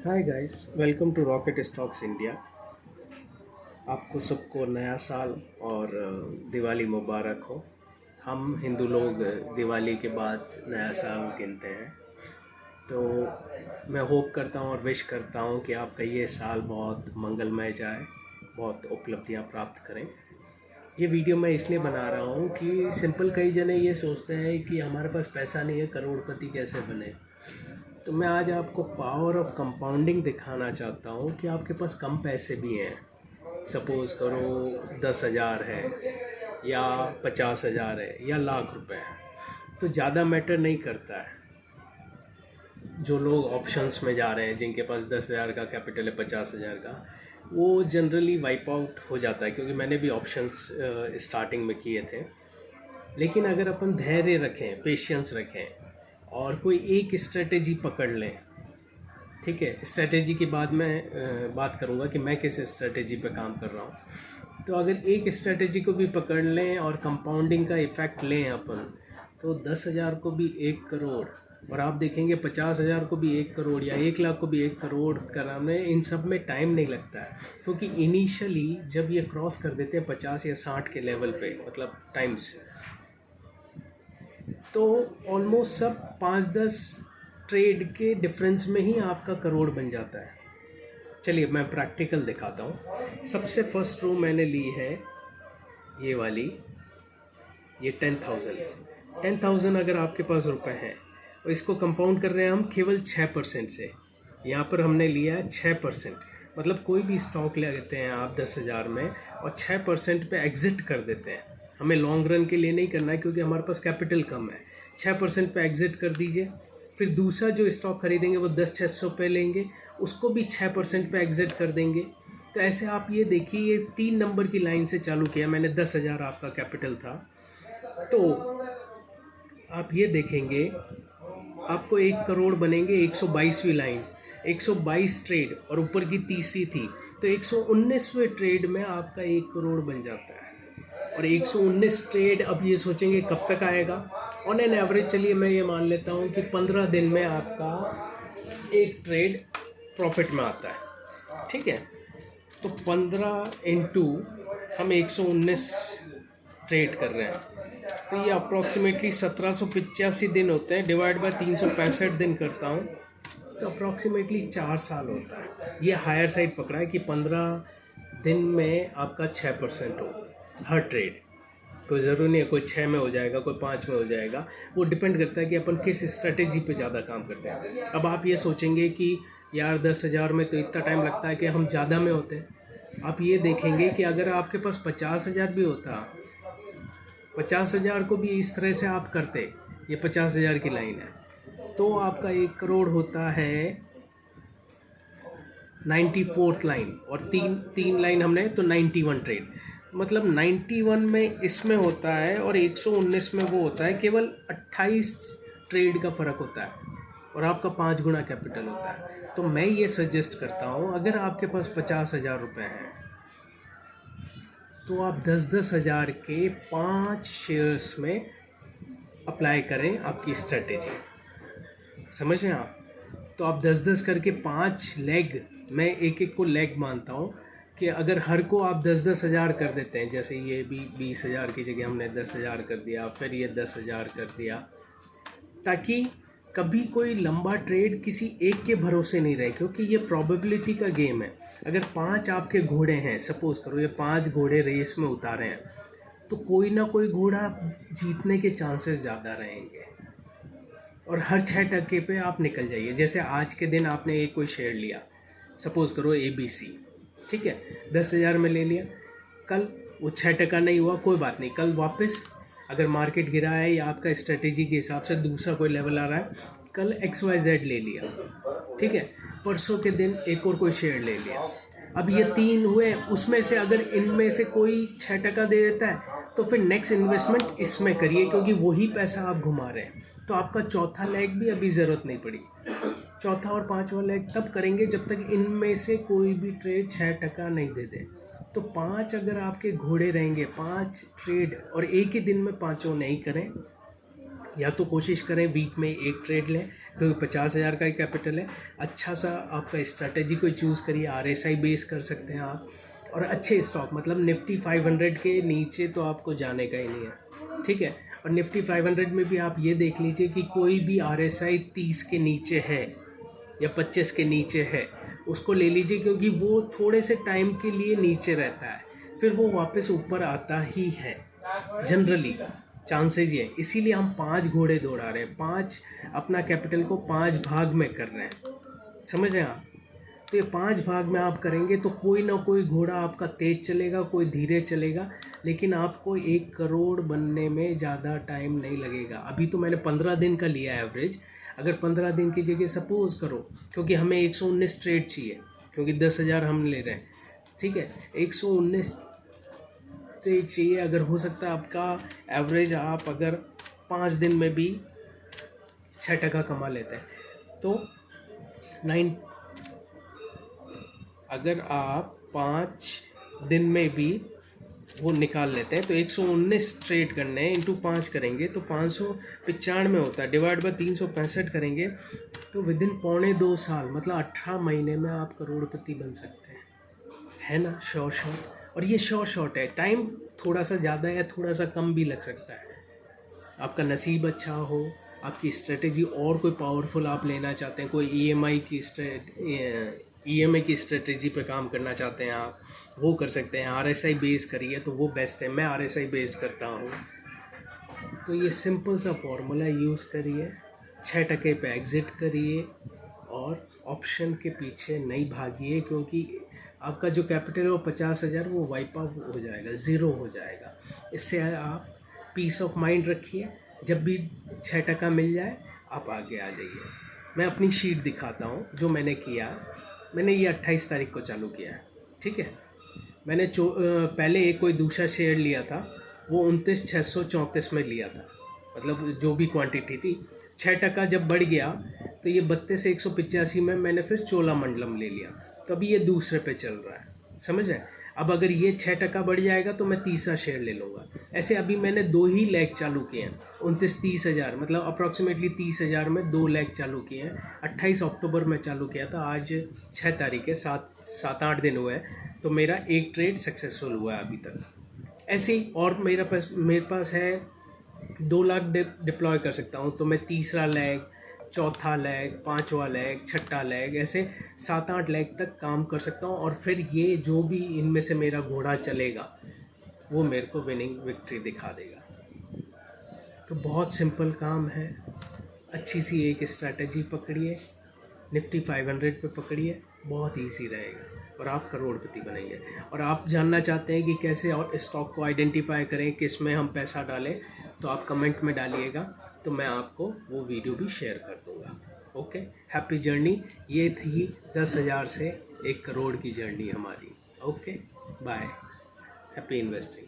Hi guys, welcome to rocket stocks India. आपको सबको नया साल और दिवाली मुबारक हो। हम हिंदू लोग दिवाली के बाद नया साल गिनते हैं। तो मैं होप करता हूँ और विश करता हूँ कि आपका ये साल बहुत मंगलमय जाए, बहुत उपलब्धियाँ प्राप्त करें। ये वीडियो मैं इसलिए बना रहा हूँ कि सिंपल कई जने ये सोचते हैं कि हमारे पास पैसा नहीं है, करोड़पति कैसे बने। तो मैं आज आपको पावर ऑफ कंपाउंडिंग दिखाना चाहता हूँ कि आपके पास कम पैसे भी हैं। सपोज़ करो 10,000 है या 50,000 है या लाख रुपए है, तो ज़्यादा मैटर नहीं करता है। जो लोग ऑप्शंस में जा रहे हैं, जिनके पास 10,000 का कैपिटल है, 50,000 का, वो जनरली वाइप आउट हो जाता है, क्योंकि मैंने भी ऑप्शंस स्टार्टिंग में किए थे। लेकिन अगर अपन धैर्य रखें, पेशेंस रखें और कोई एक स्ट्रेटेजी पकड़ लें, ठीक है। स्ट्रेटेजी के बाद मैं बात करूँगा कि मैं किस स्ट्रेटेजी पे काम कर रहा हूँ। तो अगर एक स्ट्रेटेजी को भी पकड़ लें और कंपाउंडिंग का इफ़ेक्ट लें अपन, तो 10,000 को भी 1 करोड़, और आप देखेंगे 50,000 को भी 1 करोड़ या 1 लाख को भी 1 करोड़ कराने, इन सब में टाइम नहीं लगता है। क्योंकि इनिशियली जब ये क्रॉस कर देते हैं 50 या 60 के लेवल पे, मतलब टाइम्स, तो ऑलमोस्ट सब 5-10 ट्रेड के डिफरेंस में ही आपका करोड़ बन जाता है। चलिए मैं प्रैक्टिकल दिखाता हूँ। सबसे फर्स्ट रो मैंने ली है ये वाली, ये 10,000 अगर आपके पास रुपए हैं और इसको कंपाउंड कर रहे हैं हम केवल 6% से। यहाँ पर हमने लिया है 6%। मतलब कोई भी स्टॉक ले लेते हैं आप 10,000 में और 6% पे एग्जिट कर देते हैं। हमें लॉन्ग रन के लिए नहीं करना है, क्योंकि हमारे पास कैपिटल कम है। 6% पे एग्जिट कर दीजिए। फिर दूसरा जो स्टॉक खरीदेंगे वो 10,600 पे लेंगे, उसको भी 6% पे एग्जिट कर देंगे। तो ऐसे आप ये देखिए, ये 3 नंबर की लाइन से चालू किया मैंने। 10,000 आपका कैपिटल था, तो आप ये देखेंगे आपको 1 करोड़ बनेंगे। 122वीं लाइन, 122 ट्रेड और ऊपर की तीसरी थी, तो 119वें ट्रेड में आपका 1 करोड़ बन जाता है। और 119 ट्रेड, अब ये सोचेंगे कब तक आएगा। ऑन एन एवरेज चलिए मैं ये मान लेता हूँ कि 15 दिन में आपका एक ट्रेड प्रॉफिट में आता है, ठीक है। तो 15 इंटू हम 119 ट्रेड कर रहे हैं, तो ये अप्रॉक्सीमेटली 1785 दिन होते हैं। डिवाइड बाय 365 दिन करता हूँ, तो अप्रॉक्सीमेटली 4 साल होता है। ये हायर साइड पकड़ा है कि 15 दिन में आपका 6% हो हर ट्रेड। कोई ज़रूरी नहीं है कोई 6 में हो जाएगा, कोई 5 में हो जाएगा। वो डिपेंड करता है कि अपन किस स्ट्रेटेजी पे ज़्यादा काम करते हैं। अब आप ये सोचेंगे कि यार 10,000 में तो इतना टाइम लगता है कि हम ज़्यादा में होते हैं। आप ये देखेंगे कि अगर आपके पास 50,000 भी होता, 50,000 को भी इस तरह से आप करते, ये 50,000 की लाइन है, तो आपका 1 करोड़ होता है 94th लाइन, और तीन लाइन हमने, तो 91 ट्रेड। मतलब 91 में इसमें होता है और 119 में वो होता है। केवल 28 ट्रेड का फ़र्क होता है और आपका 5 गुना कैपिटल होता है। तो मैं ये सजेस्ट करता हूँ, अगर आपके पास 50,000 रुपये हैं, तो आप 10,000 के 5 शेयर्स में अप्लाई करें आपकी स्ट्रेटेजी। समझ रहे हैं आप? तो आप 10-10 करके 5 लेग, मैं एक एक को लेग मानता हूँ, कि अगर हर को आप 10,000 कर देते हैं, जैसे ये भी 20,000 की जगह हमने 10,000 कर दिया, फिर ये 10,000 कर दिया, ताकि कभी कोई लंबा ट्रेड किसी एक के भरोसे नहीं रहे। क्योंकि ये प्रोबेबिलिटी का गेम है। अगर 5 आपके घोड़े हैं, सपोज करो ये 5 घोड़े रेस में उतारे हैं, तो कोई ना कोई घोड़ा जीतने के चांसेस ज़्यादा रहेंगे, और हर 6% पे आप निकल जाइए। जैसे आज के दिन आपने एक कोई शेयर लिया, सपोज करो ABC, ठीक है, 10,000 में ले लिया। कल वो 6% नहीं हुआ, कोई बात नहीं, कल वापस अगर मार्केट गिरा है या आपका स्ट्रेटेजी के हिसाब से दूसरा कोई लेवल आ रहा है, कल XYZ ले लिया, ठीक है। परसों के दिन एक और कोई शेयर ले लिया। अब ये 3 हुए, उसमें से अगर इनमें से कोई 6% दे देता है, तो फिर नेक्स्ट इन्वेस्टमेंट इसमें करिए, क्योंकि वही पैसा आप घुमा रहे हैं। तो आपका चौथा लेग भी अभी ज़रूरत नहीं पड़ी। चौथा और 5वां लेग तब करेंगे जब तक इनमें से कोई भी ट्रेड 6% नहीं दे दे। तो 5 अगर आपके घोड़े रहेंगे, 5 ट्रेड, और एक ही दिन में पाँचों नहीं करें, या तो कोशिश करें वीक में एक ट्रेड लें, क्योंकि 50,000 का ही कैपिटल है। अच्छा सा आपका स्ट्रैटेजी कोई चूज़ करिए, RSI बेस कर सकते हैं आप, और अच्छे स्टॉक, मतलब निफ्टी 500 के नीचे तो आपको जाने का ही नहीं है, ठीक है। और निफ्टी 500 में भी आप ये देख लीजिए कि कोई भी RSI 30 के नीचे है या 25 के नीचे है, उसको ले लीजिए, क्योंकि वो थोड़े से टाइम के लिए नीचे रहता है, फिर वो वापस ऊपर आता ही है जनरली, चांसेज ये। इसीलिए हम 5 घोड़े दौड़ा रहे हैं, 5 अपना कैपिटल को 5 भाग में कर रहे हैं, समझ रहे हैं आप। तो ये 5 भाग में आप करेंगे तो कोई ना कोई घोड़ा आपका तेज चलेगा, कोई धीरे चलेगा, लेकिन आपको 1 करोड़ बनने में ज़्यादा टाइम नहीं लगेगा। अभी तो मैंने 15 दिन का लिया एवरेज, अगर 15 दिन की जगह सपोज करो, क्योंकि हमें 119 ट्रेड चाहिए, क्योंकि 10,000 हम ले रहे हैं, ठीक है, 119 ट्रेड चाहिए। अगर हो सकता है आपका एवरेज, आप अगर 5 दिन में भी 6% कमा लेते हैं तो 9, अगर आप 5 दिन में भी वो निकाल लेते हैं तो 119 ट्रेड करने हैं, इंटू 5 करेंगे तो 595 होता है, डिवाइड बाय 365 करेंगे तो विदिन 1.25 साल, मतलब 18 महीने में आप करोड़पति बन सकते हैं, है ना, श्योर शॉट। और ये श्योर शॉट है, टाइम थोड़ा सा ज़्यादा या थोड़ा सा कम भी लग सकता है, आपका नसीब अच्छा हो, आपकी स्ट्रेटेजी और कोई पावरफुल आप लेना चाहते हैं, कोई EMI की स्ट्रेटेजी पे काम करना चाहते हैं आप, वो कर सकते हैं। RSI बेस करिए तो वो बेस्ट है, मैं RSI बेस्ड करता हूँ। तो ये सिंपल सा फॉर्मूला यूज़ करिए, 6% पे एग्ज़िट करिए और ऑप्शन के पीछे नहीं भागिए, क्योंकि आपका जो कैपिटल है वो 50,000 वो वाइप आउट हो जाएगा, ज़ीरो हो जाएगा। इससे आप पीस ऑफ माइंड रखिए, जब भी 6% मिल जाए आप आगे आ जाइए। मैं अपनी शीट दिखाता हूँ जो मैंने किया। मैंने ये 28 तारीख को चालू किया है, ठीक है। मैंने पहले एक कोई दूसरा शेयर लिया था, वो 29,634 में लिया था, मतलब जो भी क्वांटिटी थी। 6% जब बढ़ गया तो ये 32,185 में मैंने फिर चोलामंडलम ले लिया, तो अभी ये दूसरे पे चल रहा है, समझ रहे हैं। अब अगर ये 6% बढ़ जाएगा तो मैं तीसरा शेयर ले लूँगा। ऐसे अभी मैंने 2 ही लेग चालू किए हैं, 29-30 हज़ार, मतलब अप्रॉक्सीमेटली 30,000 में 2 लेग चालू किए हैं। 28 अक्टूबर में चालू किया था, आज 6 तारीख है, 7-8 दिन हुए हैं, तो मेरा एक ट्रेड सक्सेसफुल हुआ है अभी तक। ऐसे ही और मेरे पास है 2 लाख डिप्लॉय कर सकता हूँ, तो मैं तीसरा लेग, चौथा लेग, 5वां लेग, छठा लेग, ऐसे 7-8 लेग तक काम कर सकता हूँ। और फिर ये जो भी इनमें से मेरा घोड़ा चलेगा वो मेरे को विनिंग विक्ट्री दिखा देगा। तो बहुत सिंपल काम है, अच्छी सी एक स्ट्रैटेजी पकड़िए, निफ्टी 500 पे पकड़िए, बहुत इजी रहेगा और आप करोड़पति बनेंगे। और आप जानना चाहते हैं कि कैसे और स्टॉक को आइडेंटिफाई करें, किस में हम पैसा डालें, तो आप कमेंट में डालिएगा, तो मैं आपको वो वीडियो भी शेयर कर दूँगा। Okay, happy journey. ये थी 10,000 से 1 करोड़ की जर्नी हमारी। Okay, bye, happy investing.